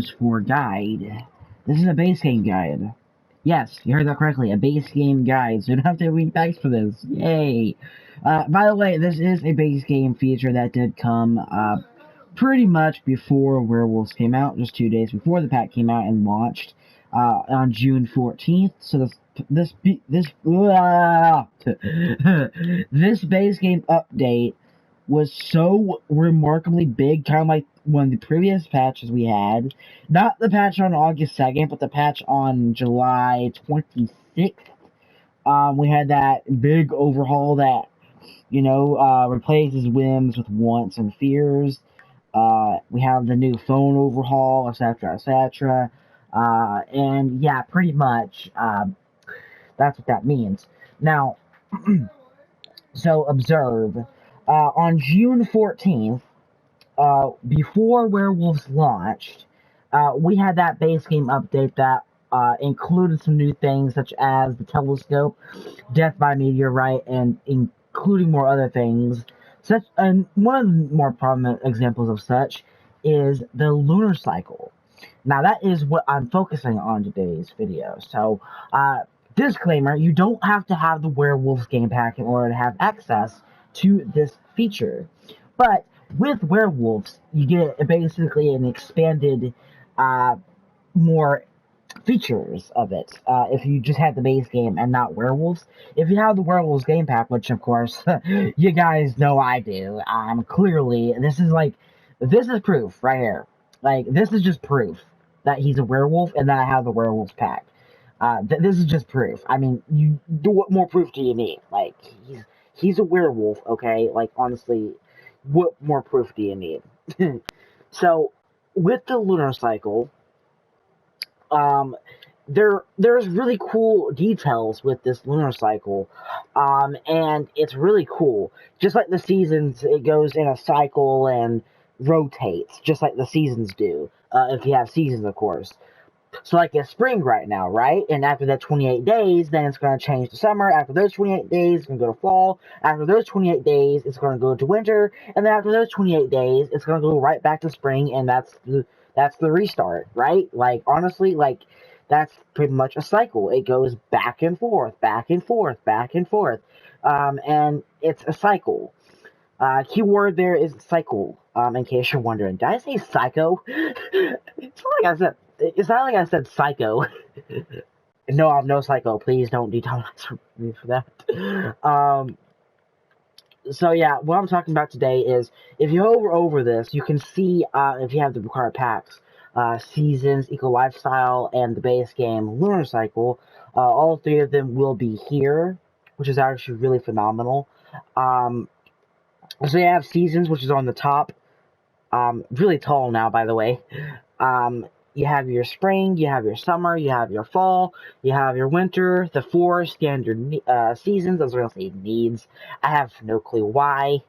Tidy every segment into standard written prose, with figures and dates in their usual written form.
for guide. This is a base game guide. Yes, you heard that correctly. A base game guide. So you don't have to read facts for this. Yay! By the way, this is a base game feature that did come pretty much before Werewolves came out, just 2 days before the pack came out and launched on June 14th. So this this base game update was so remarkably big, kind of like one of the previous patches we had. Not the patch on August 2nd, but the patch on July 26th. We had that big overhaul that, replaces whims with wants and fears. We have the new phone overhaul, etc., etc. And yeah, pretty much, that's what that means. Now, so observe. On June 14th, before Werewolves launched, we had that base game update that included some new things such as the telescope, death by meteorite, and including more other things. And one of the more prominent examples of such is the lunar cycle. Now that is what I'm focusing on today's video. So, disclaimer, you don't have to have the Werewolves game pack in order to have access to this feature. But with Werewolves, you get basically an expanded, more features of it. If you just had the base game and not Werewolves. If you have the Werewolves game pack, which of course you guys know I do, clearly this is proof right here. Like, this is just proof that he's a werewolf and that I have the Werewolves pack. This is just proof. I mean, what more proof do you need? Like, he's a werewolf, okay? Like, honestly, what more proof do you need? So, with the lunar cycle, there's really cool details with this lunar cycle, and it's really cool. Just like the seasons, it goes in a cycle and rotates, just like the seasons do, if you have seasons, of course. So, like, it's spring right now, right? And after that 28 days, then it's going to change to summer. After those 28 days, it's going to go to fall. After those 28 days, it's going to go to winter. And then after those 28 days, it's going to go right back to spring, and that's the restart, right? Like, honestly, like, that's pretty much a cycle. It goes back and forth, back and forth, back and forth. And it's a cycle. Keyword there is cycle, in case you're wondering. Did I say psycho? It's not like I said psycho. No, I'm no psycho. Please don't demonetize me for that. So yeah, what I'm talking about today is, if you hover over this, you can see, if you have the required packs, Seasons, Eco Lifestyle, and the base game Lunar Cycle. All three of them will be here, which is actually really phenomenal. So you have Seasons, which is on the top. Really tall now, by the way. You have your spring, you have your summer, you have your fall, you have your winter, the four standard seasons. I was going to say needs. I have no clue why.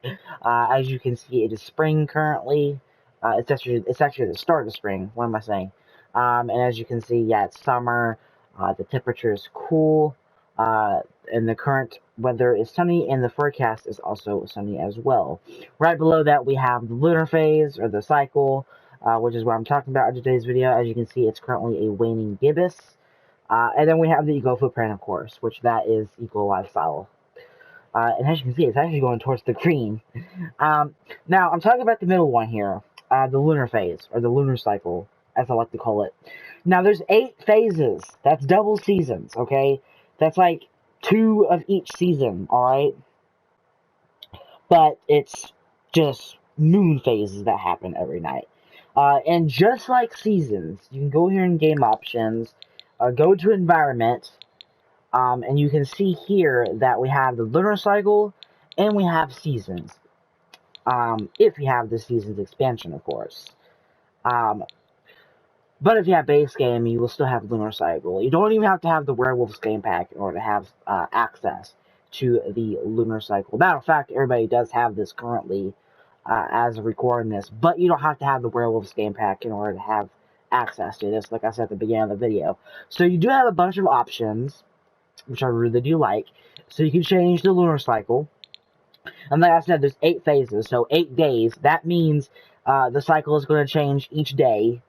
As you can see, it is spring currently. It's actually the start of spring. What am I saying? And as you can see, yeah, it's summer. The temperature is cool. And the current weather is sunny, and the forecast is also sunny as well. Right below that, we have the lunar phase, or the cycle, which is what I'm talking about in today's video. As you can see, it's currently a waning gibbous. And then we have the eco footprint, of course, which that is eco lifestyle. And as you can see, it's actually going towards the green. Now, I'm talking about the middle one here, the lunar phase, or the lunar cycle, as I like to call it. Now, there's 8 phases. That's double seasons, okay? That's like 2 of each season, alright? But it's just moon phases that happen every night. And just like seasons, you can go here in game options, go to environment, and you can see here that we have the lunar cycle and we have seasons. If you have the seasons expansion, of course. But if you have base game, you will still have lunar cycle. You don't even have to have the Werewolves game pack in order to have access to the lunar cycle. Matter of fact, everybody does have this currently as of recording this, but you don't have to have the Werewolves game pack in order to have access to this, like I said at the beginning of the video. So you do have a bunch of options, which I really do like. So you can change the lunar cycle. And like I said, there's 8 phases, so 8 days. That means the cycle is going to change each day.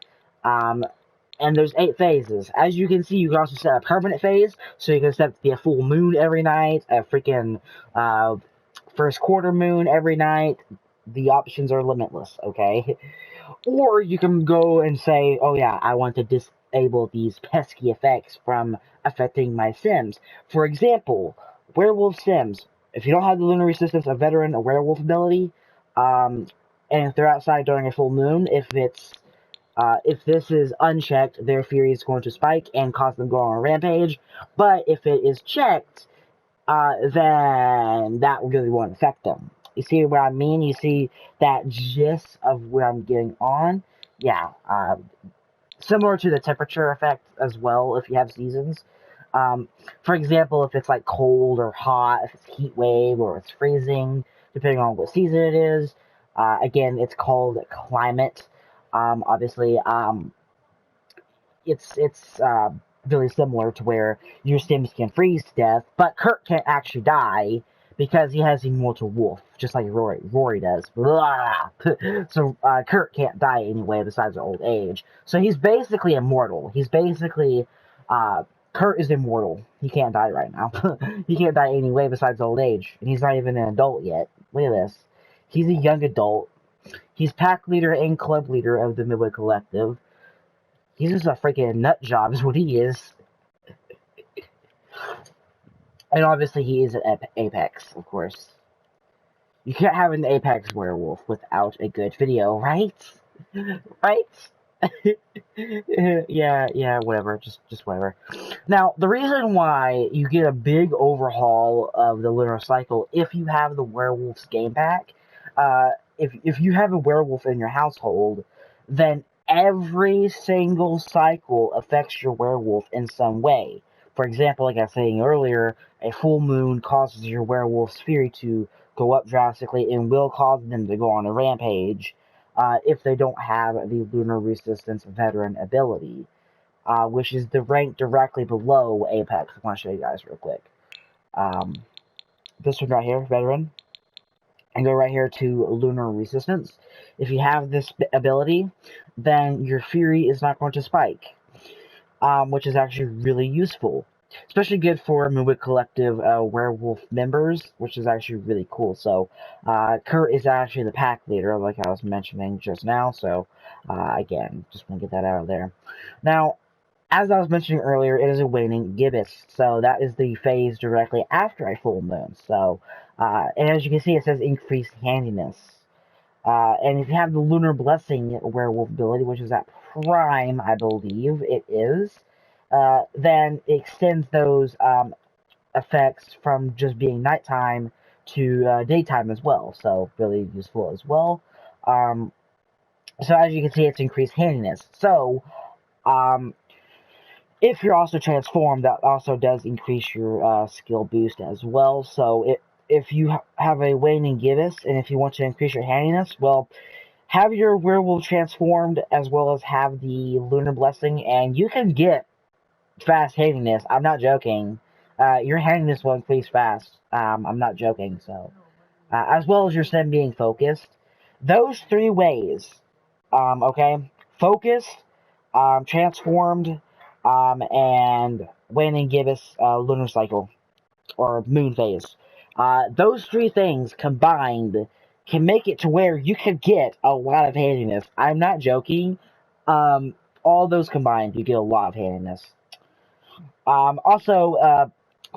And there's 8 phases. As you can see, you can also set a permanent phase, so you can set it to be a full moon every night, a freaking first quarter moon every night. The options are limitless, okay? Or you can go and say, oh yeah, I want to disable these pesky effects from affecting my Sims. For example, Werewolf Sims. If you don't have the lunar resistance, a veteran, a werewolf ability, and if they're outside during a full moon, if this is unchecked, their fury is going to spike and cause them to go on a rampage. But if it is checked, then that really won't affect them. You see what I mean? You see that gist of what I'm getting on? Yeah, similar to the temperature effect as well if you have seasons. For example, if it's like cold or hot, if it's heat wave or it's freezing, depending on what season it is. Again, it's called climate. Obviously, it's really similar to where your Sims can freeze to death, but Kurt can't actually die because he has immortal wolf, just like Rory does. So Kurt can't die anyway besides old age. So he's basically immortal. He's basically Kurt is immortal. He can't die right now. He can't die anyway besides old age, and he's not even an adult yet. Look at this. He's a young adult. He's pack leader and club leader of the Midway Collective. He's just a freaking nut job is what he is. And obviously he is an Apex, of course. You can't have an Apex werewolf without a good video, right? Right? yeah, whatever. Just whatever. Now, the reason why you get a big overhaul of the lunar cycle if you have the werewolf's game pack, if you have a werewolf in your household, then every single cycle affects your werewolf in some way. For example, like I was saying earlier, a full moon causes your werewolf's fury to go up drastically and will cause them to go on a rampage if they don't have the lunar resistance veteran ability, which is the rank directly below Apex. I want to show you guys real quick. This one right here, veteran. And go right here to lunar resistance. If you have this ability, then your fury is not going to spike, which is actually really useful. Especially good for Midway Collective werewolf members, which is actually really cool. So, Kurt is actually the pack leader, like I was mentioning just now. So, again, just want to get that out of there. Now, as I was mentioning earlier, it is a waning gibbous. So, that is the phase directly after a full moon. So, and as you can see, it says increased handiness. And if you have the Lunar Blessing werewolf ability, which is at Prime, I believe it is, then it extends those effects from just being nighttime to daytime as well. So really useful as well. So as you can see, it's increased handiness. So if you're also transformed, that also does increase your skill boost as well. So if you have a waning gibbous, and if you want to increase your handiness, well, have your werewolf transformed as well as have the Lunar Blessing, and you can get fast handiness. I'm not joking. Your handiness will increase fast. I'm not joking. So, as well as your sim being focused. Those 3 ways, okay? Focused, transformed, and waning gibbous lunar cycle, or moon phase. Those 3 things combined can make it to where you can get a lot of handiness. I'm not joking. All those combined, you get a lot of handiness. Also,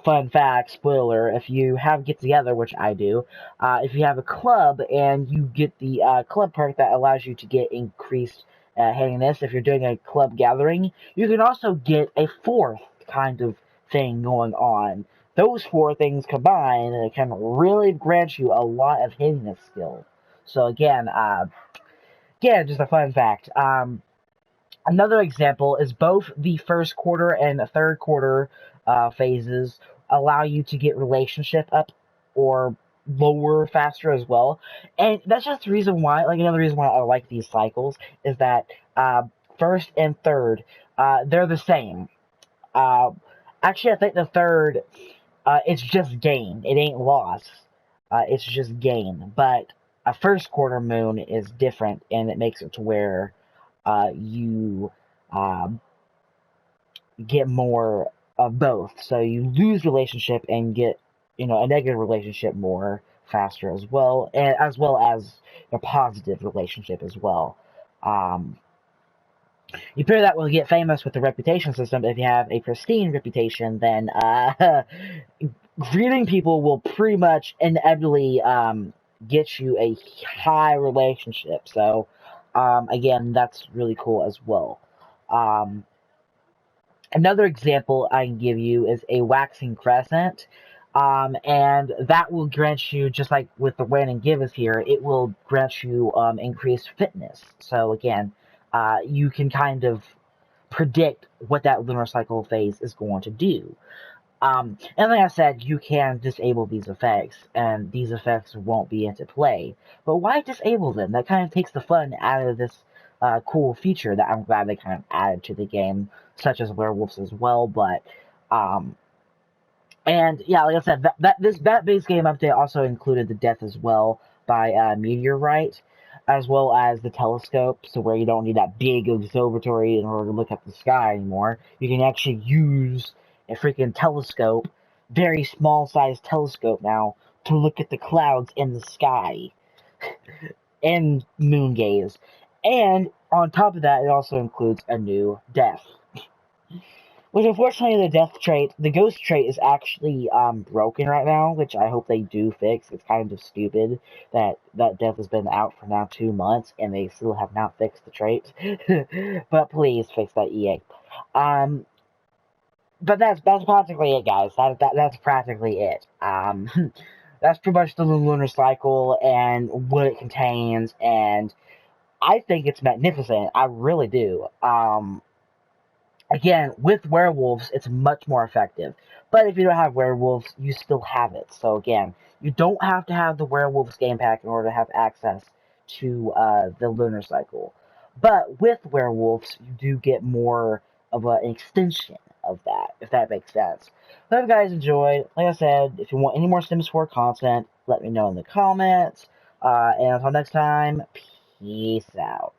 fun fact, spoiler, if you have Get Together, which I do, if you have a club and you get the club perk that allows you to get increased handiness, if you're doing a club gathering, you can also get a 4th kind of thing going on. Those 4 things combined can really grant you a lot of handiness skill. So again, just a fun fact. Another example is both the first quarter and the third quarter phases allow you to get relationship up or lower faster as well. And that's just the reason why, like another reason why I like these cycles is that first and third, they're the same. Actually, I think the third, it's just gain. It ain't loss. It's just gain. But a first quarter moon is different, and it makes it to where you get more of both. So you lose relationship and get, a negative relationship more faster as well, and as well as a positive relationship as well. Um, you pair that with get famous with the reputation system. If you have a pristine reputation, then greeting people will pretty much inevitably get you a high relationship. So again, that's really cool as well. Um, Another example I can give you is a waxing crescent. And that will grant you, just like with the Win and Give is here, it will grant you increased fitness. So again, you can kind of predict what that lunar cycle phase is going to do. And like I said, you can disable these effects, and these effects won't be into play. But why disable them? That kind of takes the fun out of this cool feature that I'm glad they kind of added to the game, such as werewolves as well. But and yeah, like I said, that base game update also included the death as well by meteorite, as well as the telescope, so where you don't need that big observatory in order to look at the sky anymore. You can actually use a freaking telescope, very small sized telescope now, to look at the clouds in the sky and moon gaze. And on top of that, it also includes a new death. Which, unfortunately, the ghost trait is actually broken right now, which I hope they do fix. It's kind of stupid that death has been out for now 2 months, and they still have not fixed the trait. But please fix that, EA. But that's practically it, guys. That's practically it. That's pretty much the lunar cycle and what it contains, and I think it's magnificent. I really do. Again, with werewolves, it's much more effective. But if you don't have werewolves, you still have it. So again, you don't have to have the werewolves game pack in order to have access to the lunar cycle. But with werewolves, you do get more of an extension of that, if that makes sense. Hope you guys enjoyed. Like I said, if you want any more Sims 4 content, let me know in the comments. And until next time, peace out.